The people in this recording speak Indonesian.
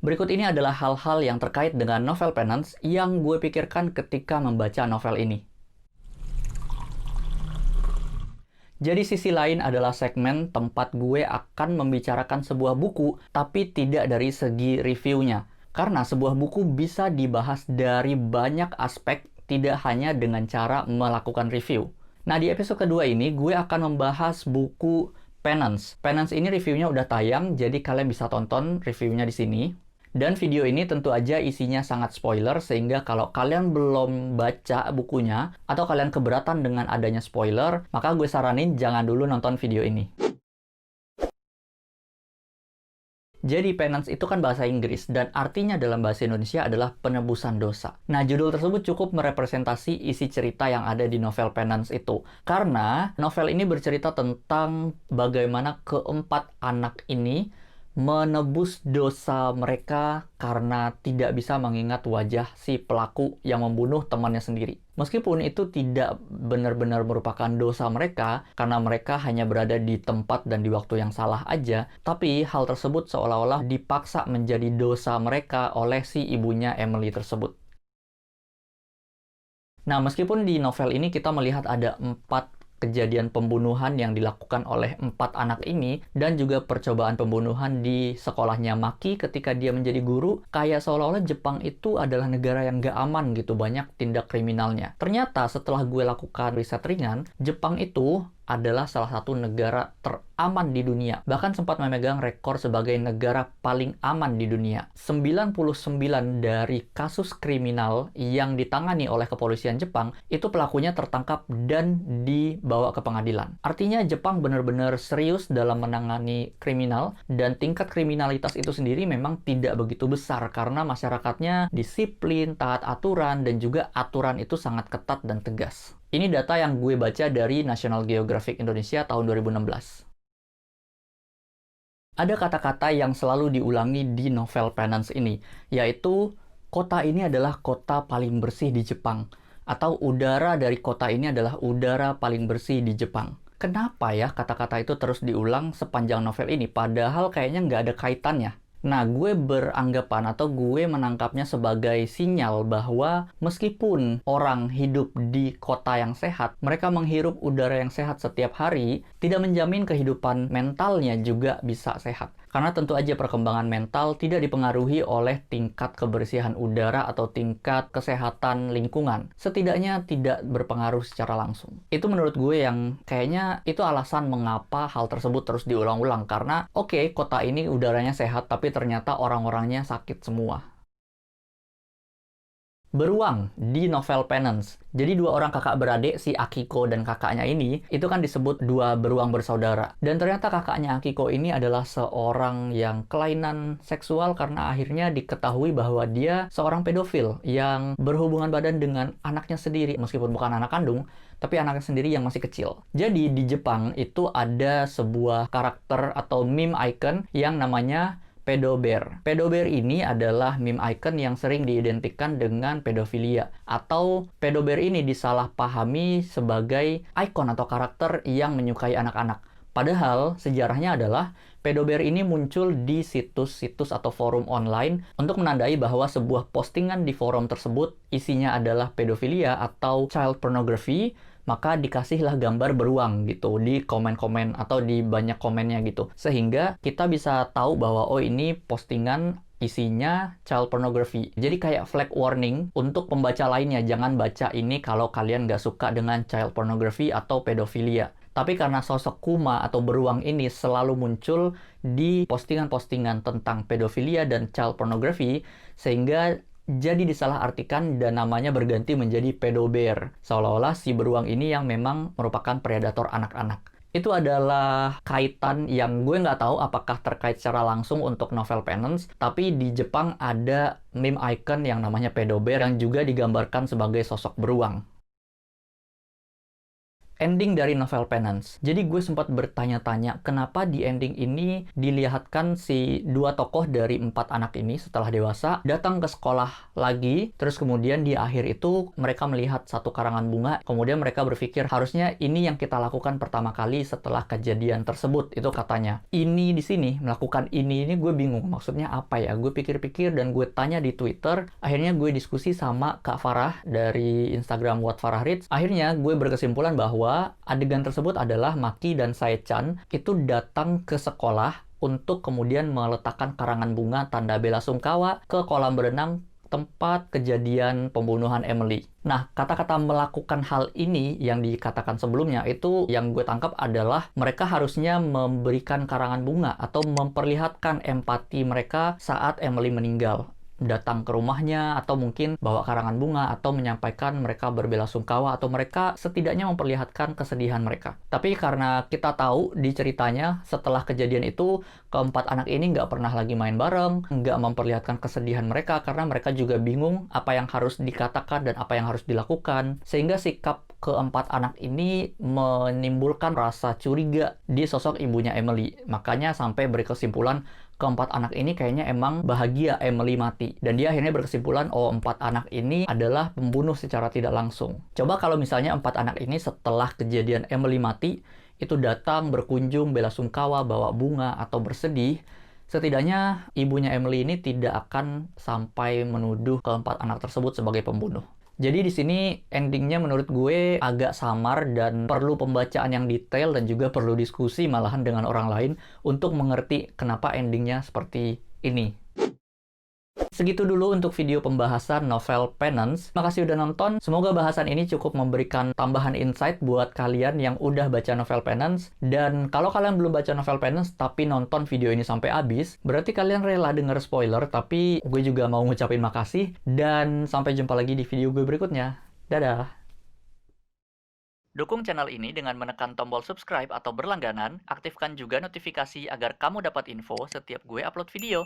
Berikut ini adalah hal-hal yang terkait dengan novel Penance yang gue pikirkan ketika membaca novel ini. Jadi sisi lain adalah segmen tempat gue akan membicarakan sebuah buku, tapi tidak dari segi reviewnya. Karena sebuah buku bisa dibahas dari banyak aspek, tidak hanya dengan cara melakukan review. Nah, di episode kedua ini, gue akan membahas buku Penance. Penance ini reviewnya udah tayang, jadi kalian bisa tonton reviewnya di sini. Dan video ini tentu aja isinya sangat spoiler, sehingga kalau kalian belum baca bukunya, atau kalian keberatan dengan adanya spoiler, maka gue saranin jangan dulu nonton video ini. Jadi penance itu kan bahasa Inggris, dan artinya dalam bahasa Indonesia adalah penebusan dosa. Nah, judul tersebut cukup merepresentasi isi cerita yang ada di novel Penance itu. Karena novel ini bercerita tentang bagaimana keempat anak ini menebus dosa mereka karena tidak bisa mengingat wajah si pelaku yang membunuh temannya sendiri. Meskipun itu tidak benar-benar merupakan dosa mereka, karena mereka hanya berada di tempat dan di waktu yang salah aja, tapi hal tersebut seolah-olah dipaksa menjadi dosa mereka oleh si ibunya Emily tersebut. Nah, meskipun di novel ini kita melihat ada 4 kejadian pembunuhan yang dilakukan oleh 4 anak ini, dan juga percobaan pembunuhan di sekolahnya Maki ketika dia menjadi guru, kayak seolah-olah Jepang itu adalah negara yang gak aman gitu, banyak tindak kriminalnya. Ternyata setelah gue lakukan riset ringan, Jepang itu adalah salah satu negara teraman di dunia. Bahkan sempat memegang rekor sebagai negara paling aman di dunia. 99 dari kasus kriminal yang ditangani oleh kepolisian Jepang, itu pelakunya tertangkap dan dibawa ke pengadilan. Artinya Jepang benar-benar serius dalam menangani kriminal, dan tingkat kriminalitas itu sendiri memang tidak begitu besar karena masyarakatnya disiplin, taat aturan, dan juga aturan itu sangat ketat dan tegas. Ini data yang gue baca dari National Geographic Indonesia tahun 2016. Ada kata-kata yang selalu diulangi di novel Penance ini, yaitu kota ini adalah kota paling bersih di Jepang, atau udara dari kota ini adalah udara paling bersih di Jepang. Kenapa ya kata-kata itu terus diulang sepanjang novel ini, padahal kayaknya nggak ada kaitannya? Nah, gue beranggapan atau gue menangkapnya sebagai sinyal bahwa meskipun orang hidup di kota yang sehat, mereka menghirup udara yang sehat setiap hari, tidak menjamin kehidupan mentalnya juga bisa sehat. Karena tentu aja perkembangan mental tidak dipengaruhi oleh tingkat kebersihan udara atau tingkat kesehatan lingkungan. Setidaknya tidak berpengaruh secara langsung. Itu menurut gue yang kayaknya itu alasan mengapa hal tersebut terus diulang-ulang. Karena oke, kota ini udaranya sehat, tapi ternyata orang-orangnya sakit semua. Beruang di novel Penance. Jadi 2 orang kakak beradik, si Akiko dan kakaknya ini, itu kan disebut 2 beruang bersaudara. Dan ternyata kakaknya Akiko ini adalah seorang yang kelainan seksual karena akhirnya diketahui bahwa dia seorang pedofil yang berhubungan badan dengan anaknya sendiri. Meskipun bukan anak kandung, tapi anaknya sendiri yang masih kecil. Jadi di Jepang itu ada sebuah karakter atau meme icon yang namanya Pedo Bear. Pedo Bear ini adalah meme icon yang sering diidentikan dengan pedofilia. Atau Pedo Bear ini disalahpahami sebagai icon atau karakter yang menyukai anak-anak. Padahal sejarahnya adalah Pedo Bear ini muncul di situs-situs atau forum online untuk menandai bahwa sebuah postingan di forum tersebut isinya adalah pedofilia atau child pornography, maka dikasihlah gambar beruang gitu di komen-komen atau di banyak komennya gitu. Sehingga kita bisa tahu bahwa oh ini postingan isinya child pornography. Jadi kayak flag warning untuk pembaca lainnya, jangan baca ini kalau kalian nggak suka dengan child pornography atau pedofilia. Tapi karena sosok Kuma atau beruang ini selalu muncul di postingan-postingan tentang pedofilia dan child pornography, sehingga jadi disalahartikan dan namanya berganti menjadi Pedo Bear. Seolah-olah si beruang ini yang memang merupakan predator anak-anak. Itu adalah kaitan yang gue nggak tahu apakah terkait secara langsung untuk novel Penance, tapi di Jepang ada meme icon yang namanya Pedo Bear yang juga digambarkan sebagai sosok beruang. ending dari novel Penance. Jadi gue sempat bertanya-tanya kenapa di ending ini dilihatkan si dua tokoh dari 4 anak ini setelah dewasa datang ke sekolah lagi, terus kemudian di akhir itu mereka melihat satu karangan bunga, kemudian mereka berpikir harusnya ini yang kita lakukan pertama kali setelah kejadian tersebut, itu katanya. Ini di sini melakukan ini gue bingung maksudnya apa ya. Gue pikir-pikir dan gue tanya di Twitter, akhirnya gue diskusi sama Kak Farah dari Instagram What Farah Reads. Akhirnya gue berkesimpulan bahwa adegan tersebut adalah Maki dan Sae-chan itu datang ke sekolah untuk kemudian meletakkan karangan bunga tanda bela sungkawa ke kolam berenang tempat kejadian pembunuhan Emily. Nah, kata-kata melakukan hal ini yang dikatakan sebelumnya itu yang gue tangkap adalah mereka harusnya memberikan karangan bunga atau memperlihatkan empati mereka saat Emily meninggal. Datang ke rumahnya, atau mungkin bawa karangan bunga, atau menyampaikan mereka berbelasungkawa, atau mereka setidaknya memperlihatkan kesedihan mereka. Tapi karena kita tahu di ceritanya, setelah kejadian itu, keempat anak ini nggak pernah lagi main bareng, nggak memperlihatkan kesedihan mereka, karena mereka juga bingung apa yang harus dikatakan dan apa yang harus dilakukan. Sehingga sikap keempat anak ini menimbulkan rasa curiga di sosok ibunya Emily. Makanya sampai berkesimpulan, keempat anak ini kayaknya emang bahagia Emily mati. Dan dia akhirnya berkesimpulan, oh 4 anak ini adalah pembunuh secara tidak langsung. Coba kalau misalnya 4 anak ini setelah kejadian Emily mati, itu datang berkunjung belasungkawa, bawa bunga, atau bersedih, setidaknya ibunya Emily ini tidak akan sampai menuduh keempat anak tersebut sebagai pembunuh. Jadi di sini endingnya menurut gue agak samar dan perlu pembacaan yang detail dan juga perlu diskusi malahan dengan orang lain untuk mengerti kenapa endingnya seperti ini. Segitu dulu untuk video pembahasan novel Penance. Makasih udah nonton. Semoga bahasan ini cukup memberikan tambahan insight buat kalian yang udah baca novel Penance. Dan kalau kalian belum baca novel Penance tapi nonton video ini sampai habis, berarti kalian rela denger spoiler, tapi gue juga mau ngucapin makasih. Dan sampai jumpa lagi di video gue berikutnya. Dadah! Dukung channel ini dengan menekan tombol subscribe atau berlangganan, aktifkan juga notifikasi agar kamu dapat info setiap gue upload video.